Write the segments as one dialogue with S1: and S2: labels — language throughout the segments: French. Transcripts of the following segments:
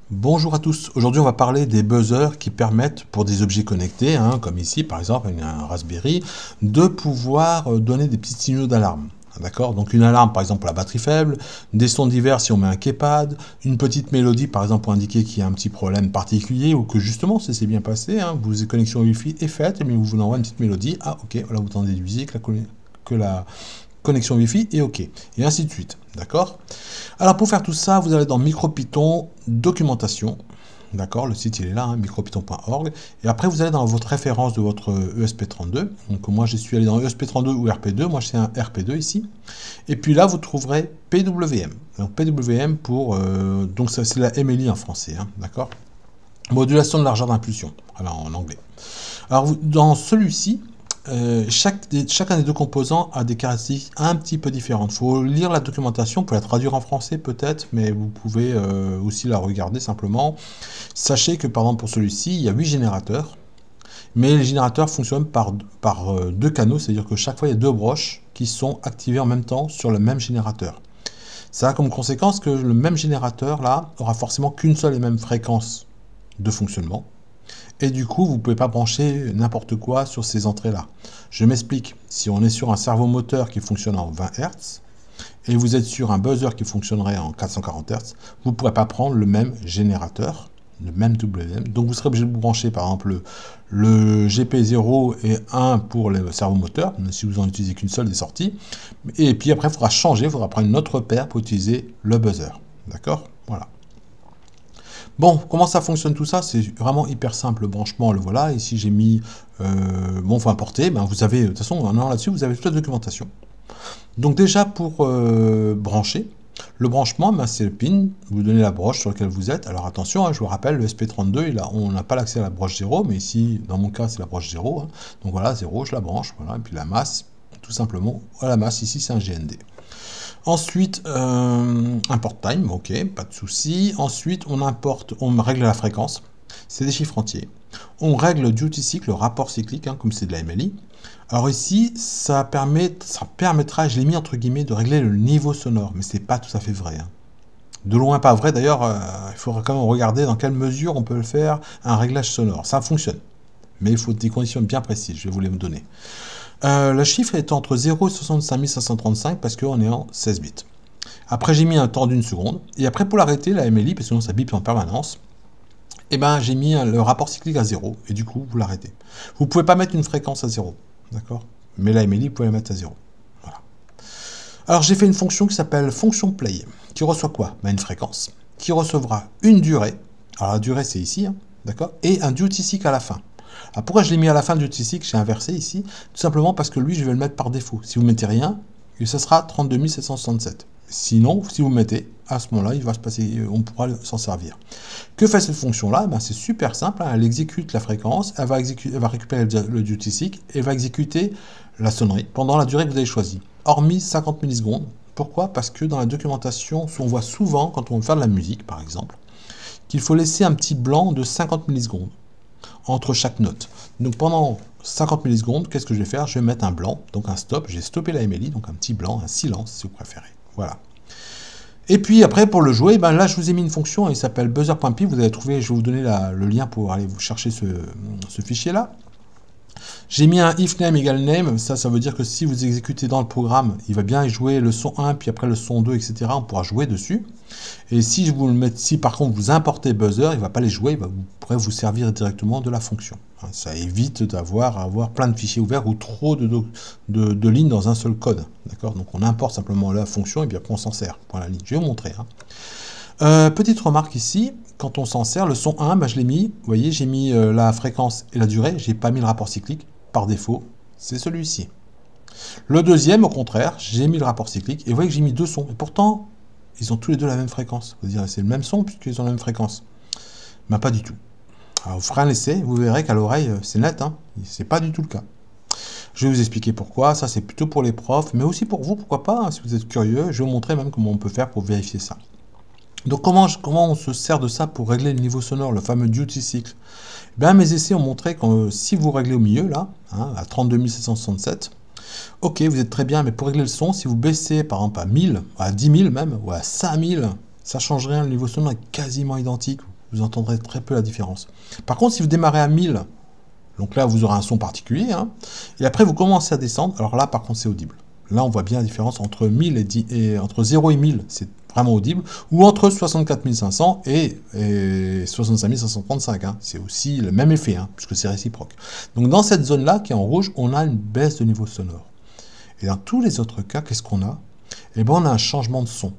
S1: Bonjour à tous, aujourd'hui on va parler des buzzers qui permettent pour des objets connectés, comme ici par exemple un Raspberry, de pouvoir donner des petits signaux d'alarme. D'accord? Donc une alarme par exemple pour la batterie faible, des sons divers si on met un keypad, une petite mélodie par exemple pour indiquer qu'il y a un petit problème particulier ou que justement ça s'est bien passé, votre connexion Wi-Fi est faite, mais vous envoie une petite mélodie, ah ok, là vous entendez déduisez que la connexion Wi-Fi est OK, et ainsi de suite, d'accord? Alors pour faire tout ça, vous allez dans MicroPython, documentation, d'accord? Le site il est là, micropython.org, et après vous allez dans votre référence de votre ESP32, donc moi je suis allé dans ESP32 ou RP2, moi c'est un RP2 ici, et puis là vous trouverez PWM, donc PWM pour, donc ça c'est la MLI en français, d'accord? Modulation de largeur d'impulsion, alors en anglais. Alors dans celui-ci, chacun des deux composants a des caractéristiques un petit peu différentes. Il faut lire la documentation, pour la traduire en français peut-être, mais vous pouvez aussi la regarder simplement. Sachez que par exemple pour celui-ci, il y a 8 générateurs, mais les générateurs fonctionnent par deux canaux, c'est-à-dire que chaque fois il y a deux broches qui sont activées en même temps sur le même générateur. Ça a comme conséquence que le même générateur là aura forcément qu'une seule et même fréquence de fonctionnement. Et du coup, vous ne pouvez pas brancher n'importe quoi sur ces entrées-là. Je m'explique. Si on est sur un servomoteur qui fonctionne en 20 Hz, et vous êtes sur un buzzer qui fonctionnerait en 440 Hz, vous ne pourrez pas prendre le même générateur, le même WM. Donc vous serez obligé de vous brancher par exemple le GP0 et 1 pour le servomoteur, si vous n'en utilisez qu'une seule des sorties. Et puis après, il faudra changer, il faudra prendre une autre paire pour utiliser le buzzer. D'accord? Voilà. Bon, comment ça fonctionne tout ça? C'est vraiment hyper simple. Le branchement, le voilà. Ici, j'ai mis bon, faut importer. Ben, vous avez, de toute façon, en allant là-dessus, vous avez toute la documentation. Donc déjà, pour brancher, le branchement, ben, c'est le pin. Vous donnez la broche sur laquelle vous êtes. Alors attention, je vous rappelle, le SP32, on n'a pas l'accès à la broche 0, mais ici, dans mon cas, c'est la broche 0. Donc voilà, 0, je la branche. Voilà, et puis la masse, tout simplement, à la masse, ici, c'est un GND. Ensuite, import time, ok, pas de souci. Ensuite, on règle la fréquence, c'est des chiffres entiers. On règle le duty cycle, le rapport cyclique, comme c'est de la MLI. Alors ici, ça permettra, je l'ai mis entre guillemets, de régler le niveau sonore, mais c'est pas tout à fait vrai. De loin pas vrai, d'ailleurs, il faudra quand même regarder dans quelle mesure on peut le faire, un réglage sonore. Ça fonctionne, mais il faut des conditions bien précises, je vais vous les donner. Le chiffre est entre 0 et 65 535 parce qu'on est en 16 bits. Après, j'ai mis un temps d'une seconde. Et après, pour l'arrêter, la MLI, parce que sinon ça bip en permanence, et ben, j'ai mis le rapport cyclique à 0. Et du coup, vous l'arrêtez. Vous ne pouvez pas mettre une fréquence à 0. D'accord? Mais la MLI, vous pouvez la mettre à 0. Voilà. Alors, j'ai fait une fonction qui s'appelle fonction play. Qui reçoit quoi? Ben, une fréquence. Qui recevra une durée. Alors, la durée, c'est ici. D'accord? Et un duty cycle à la fin. Alors pourquoi je l'ai mis à la fin du duty cycle, j'ai inversé ici? Tout simplement parce que lui, je vais le mettre par défaut. Si vous ne mettez rien, ça sera 32 767. Sinon, si vous mettez, à ce moment-là, il va se passer, on pourra s'en servir. Que fait cette fonction-là? Ben, c'est super simple, elle exécute la fréquence, elle va récupérer le duty cycle et va exécuter la sonnerie pendant la durée que vous avez choisie, hormis 50 millisecondes. Pourquoi? Parce que dans la documentation, on voit souvent, quand on veut faire de la musique, par exemple, qu'il faut laisser un petit blanc de 50 millisecondes entre chaque note. Donc pendant 50 millisecondes, qu'est-ce que je vais faire? Je vais mettre un blanc, donc un stop, j'ai stoppé la MLI, donc un petit blanc, un silence si vous préférez. Voilà. Et puis après, pour le jouer, ben là je vous ai mis une fonction, il s'appelle buzzer.py, vous allez trouver, je vais vous donner le lien pour aller vous chercher ce fichier-là. J'ai mis un if name égale name, ça veut dire que si vous exécutez dans le programme, il va bien jouer le son 1, puis après le son 2, etc. On pourra jouer dessus. Et si si par contre vous importez buzzer, il ne va pas les jouer, vous pourrez vous servir directement de la fonction. Ça évite d'avoir plein de fichiers ouverts ou trop de lignes dans un seul code. D'accord? Donc on importe simplement la fonction et puis après on s'en sert. Pour la ligne. Je vais vous montrer. Petite remarque ici, quand on s'en sert, le son 1, ben je l'ai mis, vous voyez, j'ai mis la fréquence et la durée, j'ai pas mis le rapport cyclique. Par défaut, c'est celui-ci. Le deuxième, au contraire, j'ai mis le rapport cyclique, et vous voyez que j'ai mis deux sons. Et pourtant, ils ont tous les deux la même fréquence. Vous direz, c'est le même son puisqu'ils ont la même fréquence. Mais pas du tout. Alors, vous ferez un essai, vous verrez qu'à l'oreille, c'est net, c'est pas du tout le cas. Je vais vous expliquer pourquoi. Ça, c'est plutôt pour les profs, mais aussi pour vous, pourquoi pas, si vous êtes curieux. Je vais vous montrer même comment on peut faire pour vérifier ça. Donc comment on se sert de ça pour régler le niveau sonore, le fameux duty cycle? Ben, mes essais ont montré que si vous réglez au milieu, là, à 32 767, ok, vous êtes très bien, mais pour régler le son, si vous baissez par exemple à 1000, à 10 000 même, ou à 5000, ça ne change rien, le niveau sonore est quasiment identique. vous entendrez très peu la différence. Par contre, si vous démarrez à 1000, donc là, vous aurez un son particulier, hein, et après, vous commencez à descendre, alors là, par contre, c'est audible. Là, on voit bien la différence entre 1000 et entre 0 et 1000, c'est vraiment audible, ou entre 64 500 et 65 535, hein. C'est aussi le même effet, hein, puisque c'est réciproque. Donc, dans cette zone-là, qui est en rouge, on a une baisse de niveau sonore. Et dans tous les autres cas, qu'est-ce qu'on a? Eh bien, on a un changement de son.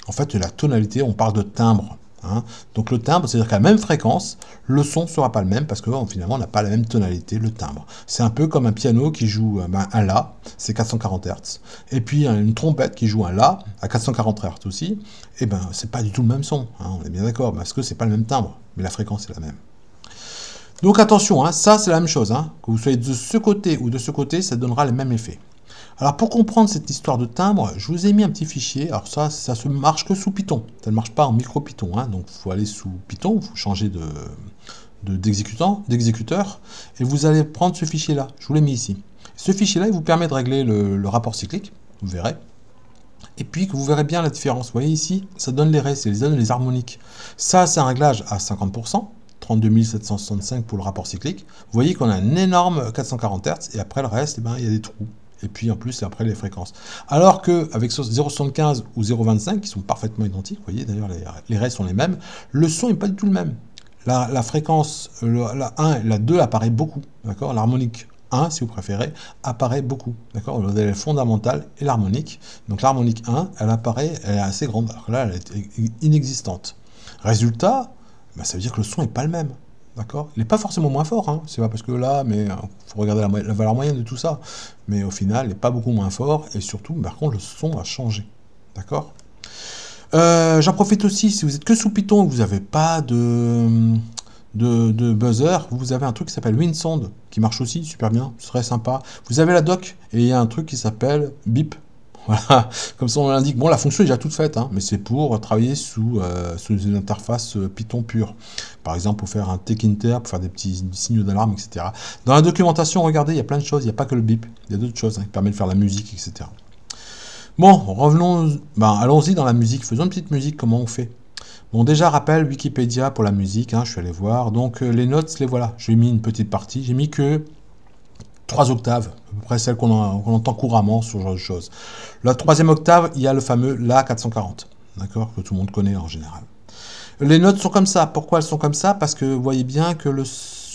S1: En fait, la tonalité, on parle de timbre. Hein. Donc le timbre, c'est-à-dire qu'à la même fréquence, le son ne sera pas le même parce que finalement, on n'a pas la même tonalité, le timbre. C'est un peu comme un piano qui joue un La, c'est 440 Hz. Et puis une trompette qui joue un La à 440 Hz aussi, et ben c'est pas du tout le même son, hein, on est bien d'accord, parce que c'est pas le même timbre, mais la fréquence est la même. Donc attention, hein, ça c'est la même chose, hein, que vous soyez de ce côté ou de ce côté, ça donnera le même effet. Alors pour comprendre cette histoire de timbre, je vous ai mis un petit fichier. Alors ça se marche que sous Python. Ça ne marche pas en micro Python. Hein. Donc il faut aller sous Python, il faut changer d'exécuteur. Et vous allez prendre ce fichier-là. Je vous l'ai mis ici. Ce fichier-là, il vous permet de régler le rapport cyclique. Vous verrez. Et puis que vous verrez bien la différence. Vous voyez ici, ça donne les rés, ça donne les harmoniques. Ça, c'est un réglage à 50%. 32 765 pour le rapport cyclique. Vous voyez qu'on a un énorme 440 Hz. Et après le reste, eh ben, il y a des trous. Et puis en plus, c'est après les fréquences. Alors qu'avec 0,75 ou 0,25, qui sont parfaitement identiques, vous voyez d'ailleurs, les raies sont les mêmes, le son n'est pas du tout le même. La fréquence, la 1 et la 2 apparaît beaucoup, d'accord. L'harmonique 1, si vous préférez, apparaît beaucoup, d'accord. Le modèle fondamental et l'harmonique. Donc l'harmonique 1, elle apparaît, elle est assez grande, alors que là, elle est inexistante. Résultat, ben, ça veut dire que le son n'est pas le même. D'accord. Il n'est pas forcément moins fort, hein. C'est pas parce que là, mais il faut regarder la valeur moyenne de tout ça. Mais au final, il n'est pas beaucoup moins fort, et surtout, par contre, le son a changé. D'accord. J'en profite aussi, si vous êtes que sous Python, vous n'avez pas de buzzer, vous avez un truc qui s'appelle WinSound, qui marche aussi super bien, ce serait sympa. Vous avez la doc, et il y a un truc qui s'appelle Beep. Voilà, comme ça on l'indique. Bon, la fonction est déjà toute faite, hein, mais c'est pour travailler sous une interface Python pure. Par exemple, pour faire un TechInter, pour faire des petits signaux d'alarme, etc. Dans la documentation, regardez, il y a plein de choses. Il n'y a pas que le bip. Il y a d'autres choses qui permettent de faire la musique, etc. Bon, revenons, allons-y dans la musique. Faisons une petite musique, comment on fait? Bon, déjà, rappel, Wikipédia pour la musique, hein, je suis allé voir. Donc, les notes, les voilà. J'ai mis une petite partie. J'ai mis que 3 octaves, à peu près celles qu'on entend couramment sur ce genre de choses. La 3e octave, il y a le fameux La 440, d'accord, que tout le monde connaît en général. Les notes sont comme ça. Pourquoi elles sont comme ça? Parce que vous voyez bien que le...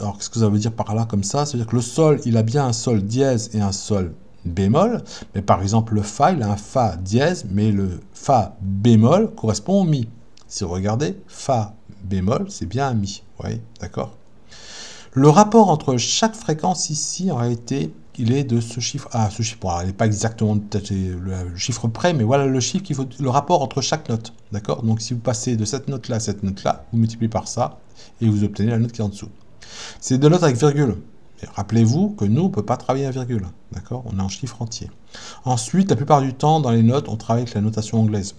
S1: Alors, qu'est-ce que ça veut dire par là comme ça? Ça veut dire que le sol, il a bien un sol dièse et un sol bémol. Mais par exemple, le Fa, il a un Fa dièse, mais le Fa bémol correspond au Mi. Si vous regardez, Fa bémol, c'est bien un Mi. Vous voyez, d'accord? Le rapport entre chaque fréquence ici, en réalité, il est de ce chiffre. Ah, ce chiffre, bon, il n'est pas exactement le chiffre près, mais voilà le chiffre qu'il faut, le rapport entre chaque note. D'accord? Donc si vous passez de cette note-là à cette note-là, vous multipliez par ça, et vous obtenez la note qui est en dessous. C'est deux notes avec virgule. Rappelez-vous que nous, on ne peut pas travailler à virgule. D'accord? On est en chiffre entier. Ensuite, la plupart du temps, dans les notes, on travaille avec la notation anglaise.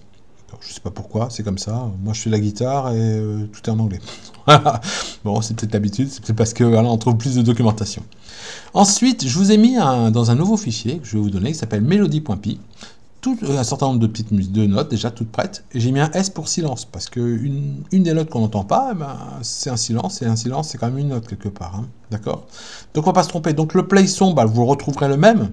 S1: Je ne sais pas pourquoi, c'est comme ça. Moi, je fais la guitare et tout est en anglais. Bon, c'est peut-être l'habitude, c'est peut-être parce que voilà, on trouve plus de documentation. Ensuite, je vous ai mis dans un nouveau fichier que je vais vous donner qui s'appelle melody.py. Un certain nombre de petites de notes déjà toutes prêtes. Et j'ai mis un S pour silence parce qu'une des notes qu'on n'entend pas, c'est un silence. Et un silence, c'est quand même une note quelque part. Hein, d'accord? Donc, on ne va pas se tromper. Donc, le play son, vous retrouverez le même.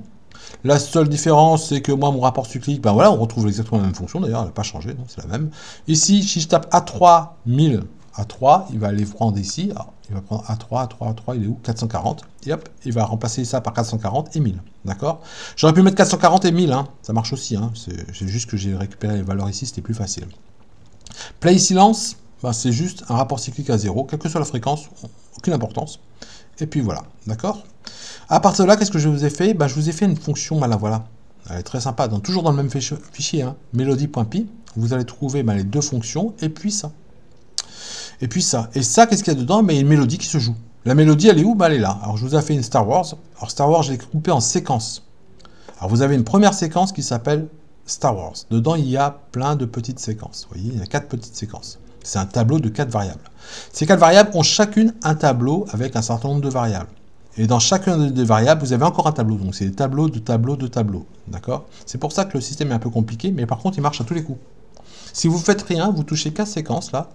S1: La seule différence, c'est que moi, mon rapport cyclique, voilà, on retrouve exactement la même fonction, d'ailleurs, elle n'a pas changé, c'est la même. Ici, si je tape A3, 1000, A3, il va aller prendre ici, alors, il va prendre A3, A3, A3, il est où? 440, et hop, il va remplacer ça par 440 et 1000, d'accord? J'aurais pu mettre 440 et 1000, hein, ça marche aussi, hein, c'est juste que j'ai récupéré les valeurs ici, c'était plus facile. Play silence, c'est juste un rapport cyclique à 0, quelle que soit la fréquence, aucune importance, et puis voilà, d'accord? À partir de là, qu'est-ce que je vous ai fait? Je vous ai fait une fonction, voilà. Elle est très sympa, toujours dans le même fichier, hein, melody.py. Vous allez trouver les deux fonctions, et puis ça. Et puis ça. Et ça, qu'est-ce qu'il y a dedans? Il y a une mélodie qui se joue. La mélodie, elle est où? Elle est là. Alors, je vous ai fait une Star Wars. Alors, Star Wars, je l'ai coupé en séquences. Alors, vous avez une première séquence qui s'appelle Star Wars. Dedans, il y a plein de petites séquences. Vous voyez, il y a 4 petites séquences. C'est un tableau de 4 variables. Ces 4 variables ont chacune un tableau avec un certain nombre de variables. Et dans chacune des variables, vous avez encore un tableau. Donc, c'est des tableaux de tableaux de tableaux. D'accord? C'est pour ça que le système est un peu compliqué, mais par contre, il marche à tous les coups. Si vous ne faites rien, vous touchez qu'à séquence, là,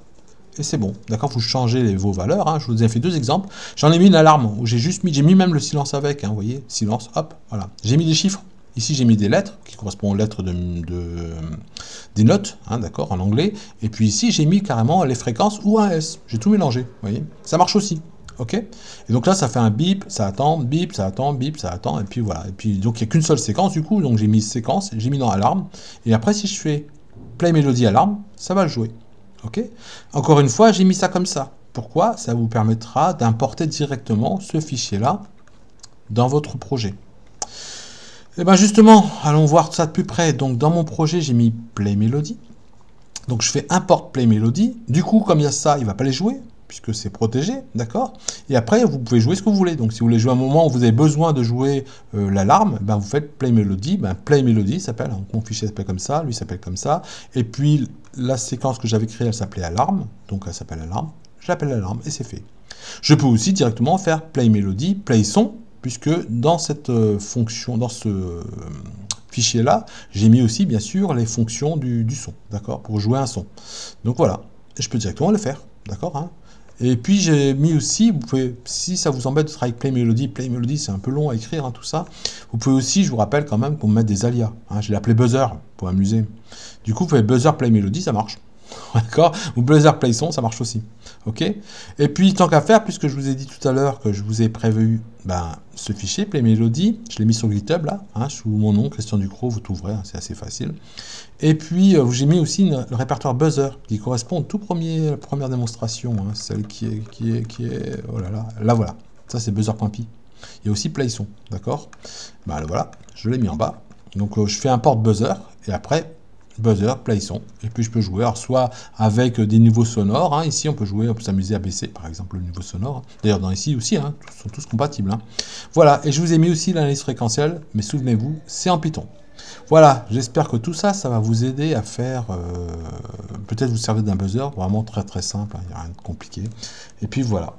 S1: et c'est bon. D'accord, vous changez vos valeurs. Hein. Je vous ai fait 2 exemples. J'en ai mis une alarme où j'ai mis même le silence avec. Hein, vous voyez, silence, hop, voilà. J'ai mis des chiffres. Ici, j'ai mis des lettres qui correspondent aux lettres des notes, hein, d'accord, en anglais. Et puis ici, j'ai mis carrément les fréquences ou un S. J'ai tout mélangé, vous voyez. Ça marche aussi, ok. Et donc là, ça fait un bip, ça attend, bip, ça attend, bip, ça attend. Et puis voilà. Et puis donc, il n'y a qu'une seule séquence du coup. Donc j'ai mis séquence, j'ai mis dans alarme. Et après, si je fais play mélodie alarme, ça va le jouer, ok. Encore une fois, j'ai mis ça comme ça. Pourquoi? Ça vous permettra d'importer directement ce fichier-là dans votre projet. Et bien justement, allons voir ça de plus près. Donc dans mon projet, j'ai mis Play Melody. Donc je fais import Play Melody. Du coup, comme il y a ça, il ne va pas les jouer, puisque c'est protégé, d'accord. Et après, vous pouvez jouer ce que vous voulez. Donc si vous voulez jouer à un moment où vous avez besoin de jouer l'alarme, ben, vous faites Play Melody. Ben, Play Melody s'appelle, hein, mon fichier s'appelle comme ça, lui s'appelle comme ça. Et puis la séquence que j'avais créée, elle s'appelait alarme. Donc elle s'appelle alarme. Je l'appelle alarme et c'est fait. Je peux aussi directement faire Play Melody, Play Son, puisque dans cette fonction, dans ce fichier-là, j'ai mis aussi, bien sûr, les fonctions du son, d'accord, pour jouer un son. Donc voilà, je peux directement le faire, d'accord, hein. Et puis j'ai mis aussi, vous pouvez, si ça vous embête de travailler avec Play Melody c'est un peu long à écrire, hein, tout ça, vous pouvez aussi, je vous rappelle quand même, qu'on me mette des alias, hein, je l'ai appelé buzzer, pour amuser. Du coup, vous pouvez buzzer Play Melody, ça marche. D'accord, ou buzzer play son, ça marche aussi. Ok. Et puis tant qu'à faire, puisque je vous ai dit tout à l'heure que je vous ai prévu ce fichier Play Melody, je l'ai mis sur GitHub là, hein, sous mon nom Christian Ducrot, vous trouverez, hein, c'est assez facile. Et puis j'ai mis aussi le répertoire buzzer qui correspond au tout première démonstration, hein, celle qui est, oh là là, là voilà, ça c'est buzzer.py. Il y a aussi play son, d'accord. Ben voilà, je l'ai mis en bas. Donc je fais import buzzer et après buzzer, play son, et puis je peux jouer, alors soit avec des niveaux sonores, hein, ici on peut jouer, on peut s'amuser à baisser par exemple le niveau sonore, d'ailleurs dans ici aussi, hein, sont tous compatibles, hein. Voilà, et je vous ai mis aussi l'analyse fréquentielle, mais souvenez-vous, c'est en Python. Voilà, j'espère que tout ça, ça va vous aider à faire, peut-être vous servir d'un buzzer, vraiment très très simple, il n'y a rien de compliqué, et puis voilà.